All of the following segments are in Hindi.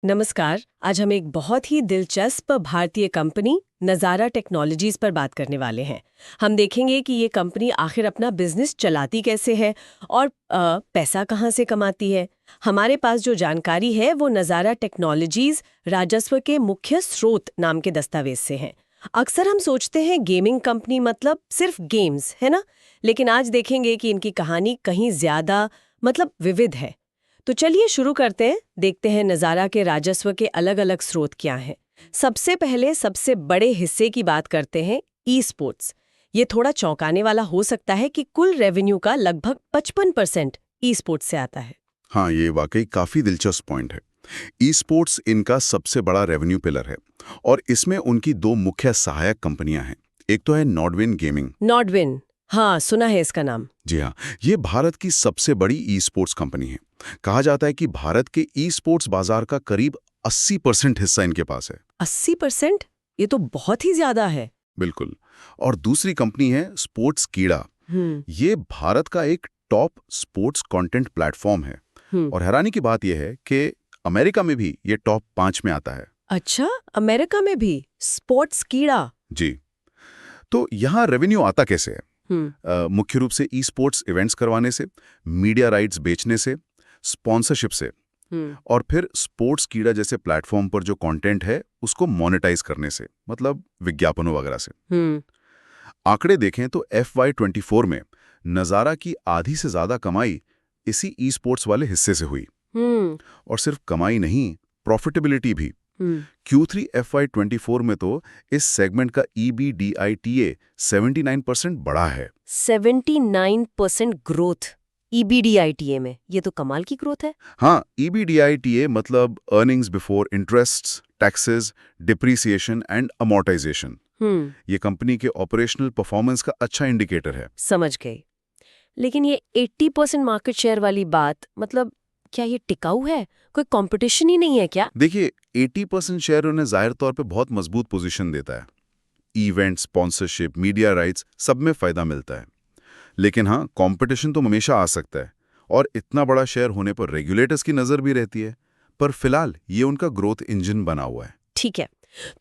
नमस्कार। आज हम एक बहुत ही दिलचस्प भारतीय कंपनी नज़ारा टेक्नोलॉजीज पर बात करने वाले हैं। हम देखेंगे कि ये कंपनी आखिर अपना बिजनेस चलाती कैसे है और पैसा कहाँ से कमाती है। हमारे पास जो जानकारी है वो नज़ारा टेक्नोलॉजीज राजस्व के मुख्य स्रोत नाम के दस्तावेज से है। अक्सर हम सोचते हैं गेमिंग कंपनी मतलब सिर्फ गेम्स, है ना? लेकिन आज देखेंगे कि इनकी कहानी कहीं ज्यादा विविध है। तो चलिए शुरू करते हैं, देखते हैं नज़ारा के राजस्व के अलग अलग स्रोत क्या हैं। सबसे पहले सबसे बड़े हिस्से की बात करते हैं, ई स्पोर्ट्स। ये थोड़ा चौंकाने वाला हो सकता है कि कुल रेवेन्यू का लगभग 55% ई स्पोर्ट्स से आता है। हाँ, ये वाकई काफी दिलचस्प पॉइंट है। ई स्पोर्ट्स इनका सबसे बड़ा रेवेन्यू पिलर है और इसमें उनकी दो मुख्य सहायक कंपनियां हैं। एक तो है नॉर्डविन गेमिंग। नॉर्डविन, हाँ सुना है इसका नाम। जी हाँ, ये भारत की सबसे बड़ी ई स्पोर्ट्स कंपनी है। कहा जाता है कि भारत के ई स्पोर्ट्स बाजार का करीब 80% हिस्सा इनके पास है। 80%? ये तो बहुत ही ज्यादा है। बिल्कुल। और दूसरी कंपनी है स्पोर्ट्स कीड़ा। ये भारत का एक टॉप स्पोर्ट्स कंटेंट प्लेटफॉर्म है। और हैरानी की बात यह है कि अमेरिका में भी ये टॉप 5 में आता है। अच्छा, अमेरिका में भी स्पोर्ट्स कीड़ा? जी। तो यहाँ रेवेन्यू आता कैसे है? मुख्य रूप से ई स्पोर्ट्स इवेंट्स करवाने से, मीडिया राइट्स बेचने से, स्पॉन्सरशिप से और फिर स्पोर्ट्स कीड़ा जैसे प्लेटफॉर्म पर जो कंटेंट है उसको मोनेटाइज करने से, मतलब विज्ञापनों वगैरह से। आंकड़े देखें तो FY24 में नज़ारा की आधी से ज्यादा कमाई इसी ई स्पोर्ट्स वाले हिस्से से हुई। और सिर्फ कमाई नहीं, प्रॉफिटेबिलिटी भी। Q3 FY24 में तो इस सेगमेंट का EBITDA 79% बढ़ा है। 79% ग्रोथ EBITDA में, ये तो कमाल की ग्रोथ है। हाँ, EBITDA मतलब earnings before interest, taxes, depreciation and amortisation. ये कंपनी के ऑपरेशनल परफॉर्मेंस का अच्छा इंडिकेटर है। समझ गई। लेकिन ये 80% मार्केट शेयर वाली बात, क्या ये टिकाऊ है? कोई कंपटीशन ही नहीं है क्या? देखिए, 80% शेयर उन्हें जाहिर तौर पे बहुत मजबूत पोजीशन देता है। इवेंट, स्पॉन्सरशिप, मीडिया राइट्स सब में फायदा मिलता है। लेकिन हाँ, कंपटीशन तो हमेशा आ सकता है और इतना बड़ा शेयर होने पर रेगुलेटर्स की नजर भी रहती है। पर फिलहाल ये उनका ग्रोथ इंजन बना हुआ है। ठीक है,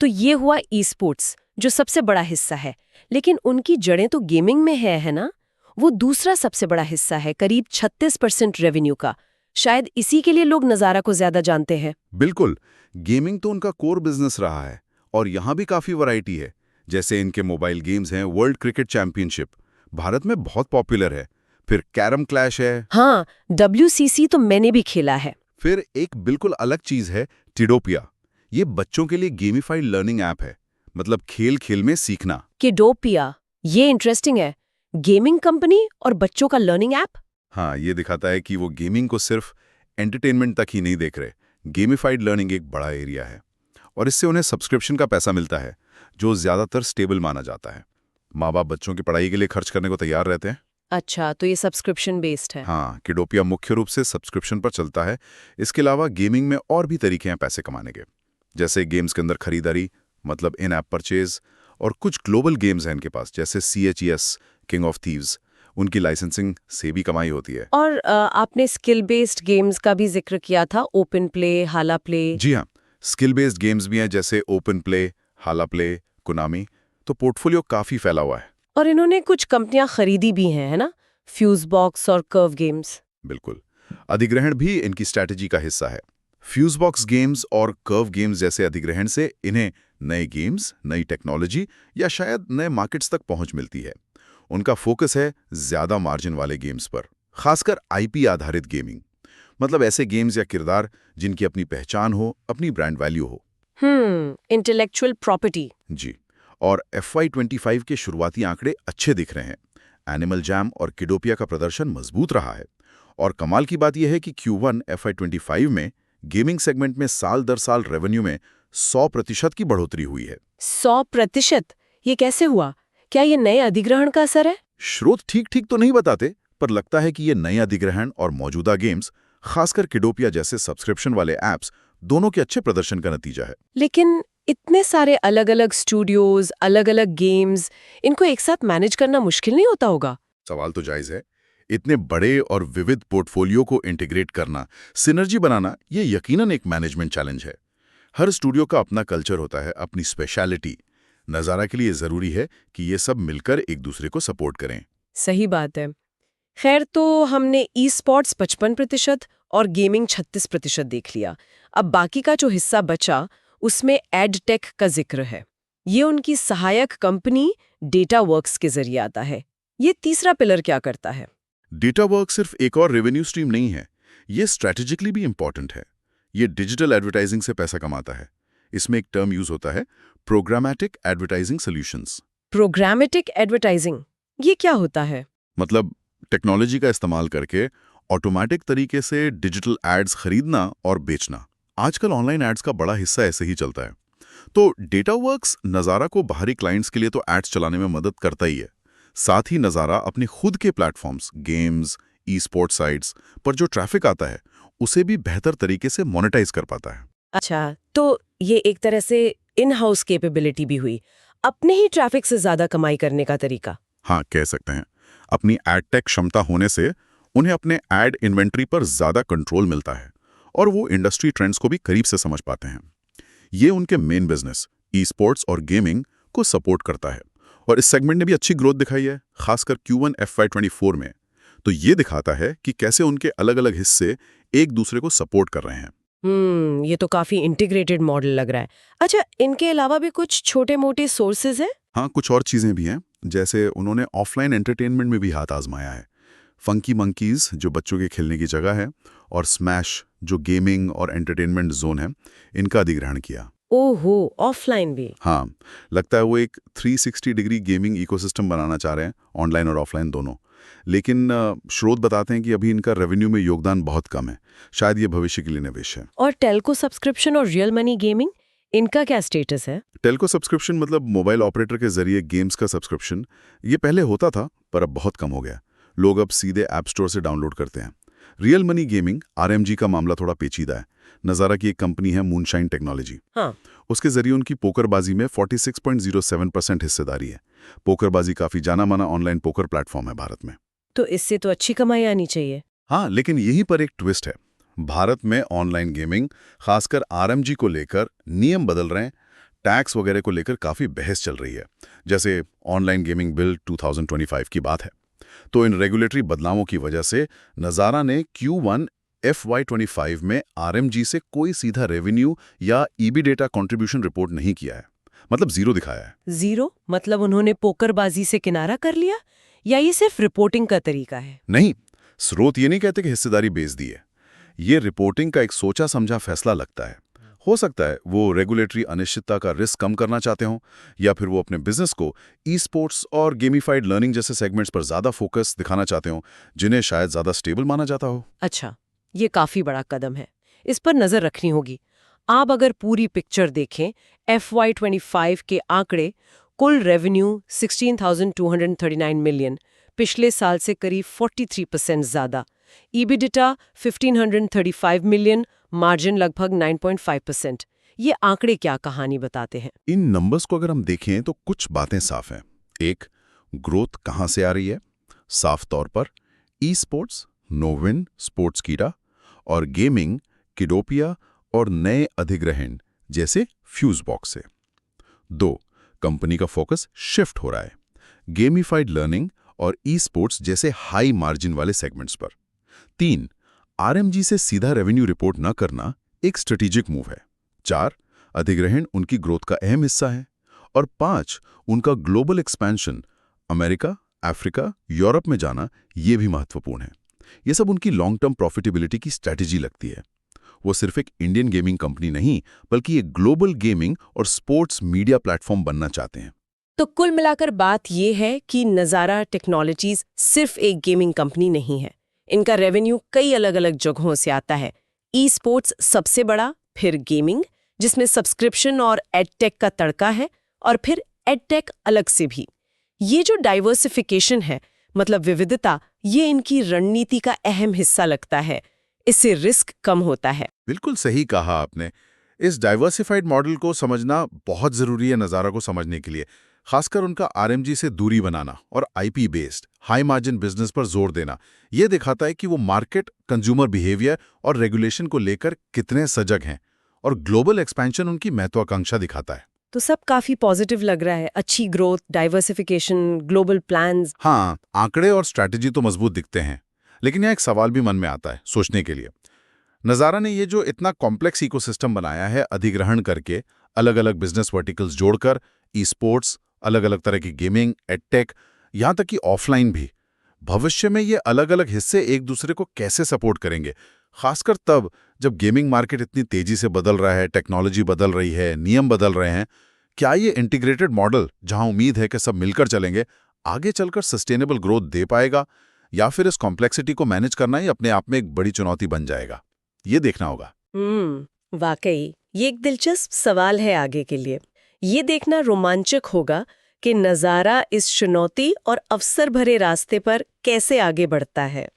तो ये हुआ ई स्पोर्ट्स जो सबसे बड़ा हिस्सा है। लेकिन उनकी जड़ें तो गेमिंग में है ना? वो दूसरा सबसे बड़ा हिस्सा है, करीब 36% रेवेन्यू का। शायद इसी के लिए लोग नज़ारा को ज्यादा जानते हैं। बिल्कुल, गेमिंग तो उनका कोर बिजनेस रहा है और यहाँ भी काफी वैरायटी है। जैसे इनके मोबाइल गेम्स हैं, वर्ल्ड क्रिकेट चैंपियनशिप भारत में बहुत पॉपुलर है। फिर कैरम क्लैश है। हाँ, WCC तो मैंने भी खेला है। फिर एक बिल्कुल अलग चीज है टिडोपिया। ये बच्चों के लिए गेमिफाइड लर्निंग ऐप है, मतलब खेल खेल में सीखना। किडोपिया, ये इंटरेस्टिंग है। गेमिंग कंपनी और बच्चों का लर्निंग ऐप। हाँ, ये दिखाता है कि वो गेमिंग को सिर्फ एंटरटेनमेंट तक ही नहीं देख रहे। गेमिफाइड लर्निंग एक बड़ा एरिया है और इससे उन्हें सब्सक्रिप्शन का पैसा मिलता है, जो ज्यादातर स्टेबल माना जाता है। माँ बाप बच्चों की पढ़ाई के लिए खर्च करने को तैयार रहते हैं। अच्छा, तो ये सब्सक्रिप्शन बेस्ड है। हाँ, किडोपिया मुख्य रूप से सब्सक्रिप्शन पर चलता है। इसके अलावा गेमिंग में और भी तरीके हैं पैसे कमाने के, जैसे गेम्स के अंदर खरीदारी, मतलब इन ऐप परचेज, और कुछ ग्लोबल गेम्स हैं इनके पास, जैसे CHES किंग ऑफ थीव्स। उनकी लाइसेंसिंग से भी कमाई होती है। और आपने स्किल बेस्ड गेम्स का भी जिक्र किया था, ओपन प्ले, हाला प्ले। जी हाँ, स्किल बेस्ड गेम्स भी हैं, जैसे ओपन प्ले, हाला प्ले, कुनामी। तो पोर्टफोलियो काफी फैला हुआ है। और इन्होंने कुछ कंपनियां खरीदी भी हैं, है ना? फ्यूजबॉक्स और कर्व गेम्स। बिल्कुल, अधिग्रहण भी इनकी स्ट्रैटेजी का हिस्सा है। फ्यूजबॉक्स गेम्स और कर्व गेम्स जैसे अधिग्रहण से इन्हें नए गेम्स, नई टेक्नोलॉजी या शायद नए मार्केट्स तक पहुंच मिलती है। उनका फोकस है ज्यादा मार्जिन वाले गेम्स पर, खासकर IP आधारित गेमिंग, मतलब ऐसे गेम्स या किरदार जिनकी अपनी पहचान हो, अपनी ब्रांड वैल्यू हो। Intellectual property. जी। और FY25 के शुरुआती आंकड़े अच्छे दिख रहे हैं। एनिमल जैम और किडोपिया का प्रदर्शन मजबूत रहा है। और कमाल की बात यह है कि Q1 FY25 में गेमिंग सेगमेंट में साल दर साल रेवेन्यू में 100% की बढ़ोतरी हुई है। 100%? ये कैसे हुआ? क्या ये नए अधिग्रहण का असर है? स्रोत ठीक तो नहीं बताते, पर लगता है कि ये नए अधिग्रहण और मौजूदा गेम्स, खासकर किडोपिया जैसे सब्सक्रिप्शन वाले ऐप्स, दोनों के अच्छे प्रदर्शन का नतीजा है। लेकिन इतने सारे अलग अलग स्टूडियोज, अलग अलग गेम्स, इनको एक साथ मैनेज करना मुश्किल नहीं होता होगा? सवाल तो जायज है। इतने बड़े और विविध पोर्टफोलियो को इंटीग्रेट करना, सिनर्जी बनाना, ये यकीनन एक मैनेजमेंट चैलेंज है। हर स्टूडियो का अपना कल्चर होता है, अपनी स्पेशलिटी। नज़ारा के लिए ज़रूरी है कि ये सब मिलकर एक दूसरे को सपोर्ट करें। सही बात है। खैर, तो हमने ई स्पोर्ट्स 55% और गेमिंग 36% देख लिया। अब बाकी का जो हिस्सा बचा उसमें एडटेक का जिक्र है। ये उनकी सहायक कंपनी डेटावर्क्स के जरिए आता है। ये तीसरा पिलर क्या करता है? डेटावर्क सिर्फ एक और रेवेन्यू स्ट्रीम नहीं है, ये स्ट्रैटेजिकली भी इंपॉर्टेंट है। ये डिजिटल एडवर्टाइजिंग से पैसा कमाता है। इसमें एक टर्म यूज होता है, programmatic advertising solutions. Programmatic advertising, ये क्या होता है? मतलब टेक्नोलॉजी का इस्तेमाल करके ऑटोमेटिक तरीके से डिजिटल एड्स खरीदना और बेचना। आजकल ऑनलाइन एड्स का बड़ा हिस्सा ऐसे ही चलता है। तो डेटावर्क्स नज़ारा को बाहरी क्लाइंट्स के लिए तो एड्स चलाने में मदद करता ही है, साथ ही नज़ारा अपने खुद के प्लेटफॉर्म्स, गेम्स, ई स्पोर्ट साइट्स पर जो ट्रैफिक आता है उसे भी बेहतर तरीके से मोनेटाइज कर पाता है। अच्छा, तो ये एक तरह से इन हाउस कैपेबिलिटी भी हुई, अपने ही ट्रैफिक से ज्यादा कमाई करने का तरीका। हाँ, कह सकते हैं। अपनी एड टेक क्षमता होने से उन्हें अपने एड इन्वेंट्री पर ज़्यादा कंट्रोल मिलता है और वो इंडस्ट्री ट्रेंड्स को भी करीब से समझ पाते हैं। ये उनके मेन बिजनेस, ई स्पोर्ट्स और गेमिंग को सपोर्ट करता है और इस सेगमेंट ने भी अच्छी ग्रोथ दिखाई है, खासकर Q1 FY24 में। तो ये दिखाता है कि कैसे उनके अलग-अलग हिस्से एक दूसरे को सपोर्ट कर रहे हैं। ये तो काफी इंटीग्रेटेड मॉडल लग रहा है। अच्छा, इनके अलावा भी कुछ छोटे-मोटे सोर्सेज हैं? हाँ, कुछ और चीज़ें भी हैं, जैसे उन्होंने ऑफलाइन एंटरटेनमेंट में भी हाथ आजमाया है। फंकी मंकीज़ जो बच्चों के खेलने की जगह है और स्मैश जो गेमिंग और एंटरटेनमेंट जोन है, इनका अधिग्रहण किया। ओहो, ऑफलाइन भी। हाँ, लगता है वो एक 360 डिग्री गेमिंग इकोसिस्टम बनाना चाह रहे हैं, ऑनलाइन और ऑफलाइन दोनों। लेकिन स्रोत बताते हैं कि अभी इनका रेवेन्यू में योगदान बहुत कम है। शायद ये भविष्य के लिए निवेश है। और टेल्को सब्सक्रिप्शन और रियल मनी गेमिंग, इनका क्या स्टेटस है? टेल्को सब्सक्रिप्शन मतलब मोबाइल ऑपरेटर के जरिए गेम्स का सब्सक्रिप्शन, ये पहले होता था पर अब बहुत कम हो गया। लोग अब सीधे ऐप स्टोर से डाउनलोड करते हैं। रियल मनी गेमिंग RMG का मामला थोड़ा पेचीदा है। नज़ारा की एक कंपनी है मूनशाइन टेक्नोलॉजी। हाँ। उसके जरिए उनकी पोकरबाजी में 46.07% हिस्सेदारी है। पोकरबाजी काफी जाना माना ऑनलाइन पोकर प्लेटफॉर्म है भारत में। तो इससे तो अच्छी कमाई आनी चाहिए। हाँ, लेकिन यहीं पर एक ट्विस्ट है। भारत में ऑनलाइन गेमिंग, खासकर RMG को लेकर नियम बदल रहे हैं। टैक्स वगैरह को लेकर काफी बहस चल रही है। जैसे ऑनलाइन गेमिंग बिल 2025 की बात है। तो इन रेगुलेटरी बदलावों की वजह से नज़ारा ने Q1 FY25 में RMG से कोई सीधा रेवेन्यू या EBITDA कंट्रीब्यूशन रिपोर्ट नहीं किया है, मतलब जीरो दिखाया है। जीरो मतलब उन्होंने पोकरबाजी से किनारा कर लिया, या ये सिर्फ रिपोर्टिंग का तरीका है? नहीं, स्रोत ये नहीं कहते कि हिस्सेदारी बेच दी है। ये रिपोर्टिंग का एक सोचा समझा फैसला लगता है। हो सकता है वो रेगुलेटरी अनिश्चितता का रिस्क कम करना चाहते हों, या फिर वो अपने बिजनेस को ई स्पोर्ट्स और गेमिफाइड लर्निंग जैसे सेगमेंट्स पर ज्यादा फोकस दिखाना चाहते हों, जिन्हें शायद ज्यादा स्टेबल माना जाता हो। अच्छा, ये काफी बड़ा कदम है, इस पर नजर रखनी होगी। आप अगर पूरी पिक्चर देखें, FY25 के आंकड़े, कुल रेवेन्यू 16,239 मिलियन, पिछले साल से करीब 43% ज्यादा। EBITDA 1,535 मिलियन, मार्जिन लगभग 9.5%। ये आंकड़े क्या कहानी बताते हैं? इन नंबर्स को अगर हम देखें तो कुछ बातें साफ हैं। एक, ग्रोथ कहां से आ रही है? साफ तौर पर ई स्पोर्ट्स, नोविन, स्पोर्ट्स कीड़ा और गेमिंग, किडोपिया और नए अधिग्रहण जैसे फ्यूज बॉक्स से। 2, कंपनी का फोकस शिफ्ट हो रहा है गेमिफाइड लर्निंग और ई स्पोर्ट्स जैसे हाई मार्जिन वाले सेगमेंट्स पर। 3, RMG से सीधा रेवेन्यू रिपोर्ट न करना एक स्ट्रेटेजिक मूव है। 4, अधिग्रहण उनकी ग्रोथ का अहम हिस्सा है। और 5, उनका global expansion, America, Africa, Europe में जाना, ये भी महत्वपूर्ण है। ये सब उनकी लॉन्ग टर्म प्रॉफिटेबिलिटी की स्ट्रैटेजी लगती है। वो सिर्फ एक इंडियन गेमिंग कंपनी नहीं, बल्कि एक ग्लोबल गेमिंग और स्पोर्ट्स मीडिया प्लेटफॉर्म बनना चाहते हैं। तो कुल मिलाकर बात ये है कि नज़ारा टेक्नोलॉजीज सिर्फ एक गेमिंग कंपनी नहीं है। इनका रेवेन्यू कई अलग अलग जगहों से आता है। ई स्पोर्ट्स सबसे बड़ा, फिर गेमिंग जिसमें सब्सक्रिप्शन और एडटेक का तड़का है, और फिर एडटेक अलग से भी। ये जो डाइवर्सिफिकेशन है, मतलब विविधता, ये इनकी रणनीति का अहम हिस्सा लगता है। इससे रिस्क कम होता है। बिल्कुल सही कहा आपने। इस डाइवर्सिफाइड मॉडल को समझना बहुत ज़रूरी है नज़ारा को समझने के लिए। खासकर उनका आरएमजी से दूरी बनाना और IP based high margin business पर जोर देना ये दिखाता है कि वो मार्केट, कंज्यूमर बिहेवियर और रेगुलेशन को लेकर कितने सजग हैं, और ग्लोबल एक्सपेंशन उनकी महत्वाकांक्षा दिखाता है। तो सब काफी पॉजिटिव लग रहा है। अच्छी ग्रोथ, डाइवर्सिफिकेशन, ग्लोबल प्लान्स। हाँ, आंकड़े और स्ट्रैटेजी तो मजबूत दिखते हैं, लेकिन यहाँ एक सवाल भी मन में आता है सोचने के लिए। नज़ारा ने ये जो इतना कॉम्प्लेक्स इकोसिस्टम बनाया है, अधिग्रहण करके, अलग अलग बिजनेस वर्टिकल्स जोड़कर, ई स्पोर्ट्स, अलग अलग तरह की गेमिंग, एडटेक, यहाँ तक कि ऑफलाइन भी, भविष्य में ये अलग अलग हिस्से एक दूसरे को कैसे सपोर्ट करेंगे, खासकर तब जब गेमिंग मार्केट इतनी तेजी से बदल रहा है, टेक्नोलॉजी बदल रही है, नियम बदल रहे हैं। क्या ये इंटीग्रेटेड मॉडल, जहां उम्मीद है कि सब मिलकर चलेंगे, आगे चलकर सस्टेनेबल ग्रोथ दे पाएगा, या फिर इस कॉम्प्लेक्सिटी को मैनेज करना ही अपने आप में एक बड़ी चुनौती बन जाएगा? ये देखना होगा। वाकई ये एक दिलचस्प सवाल है आगे के लिए। ये देखना रोमांचक होगा कि नज़ारा इस चुनौती और अवसर भरे रास्ते पर कैसे आगे बढ़ता है।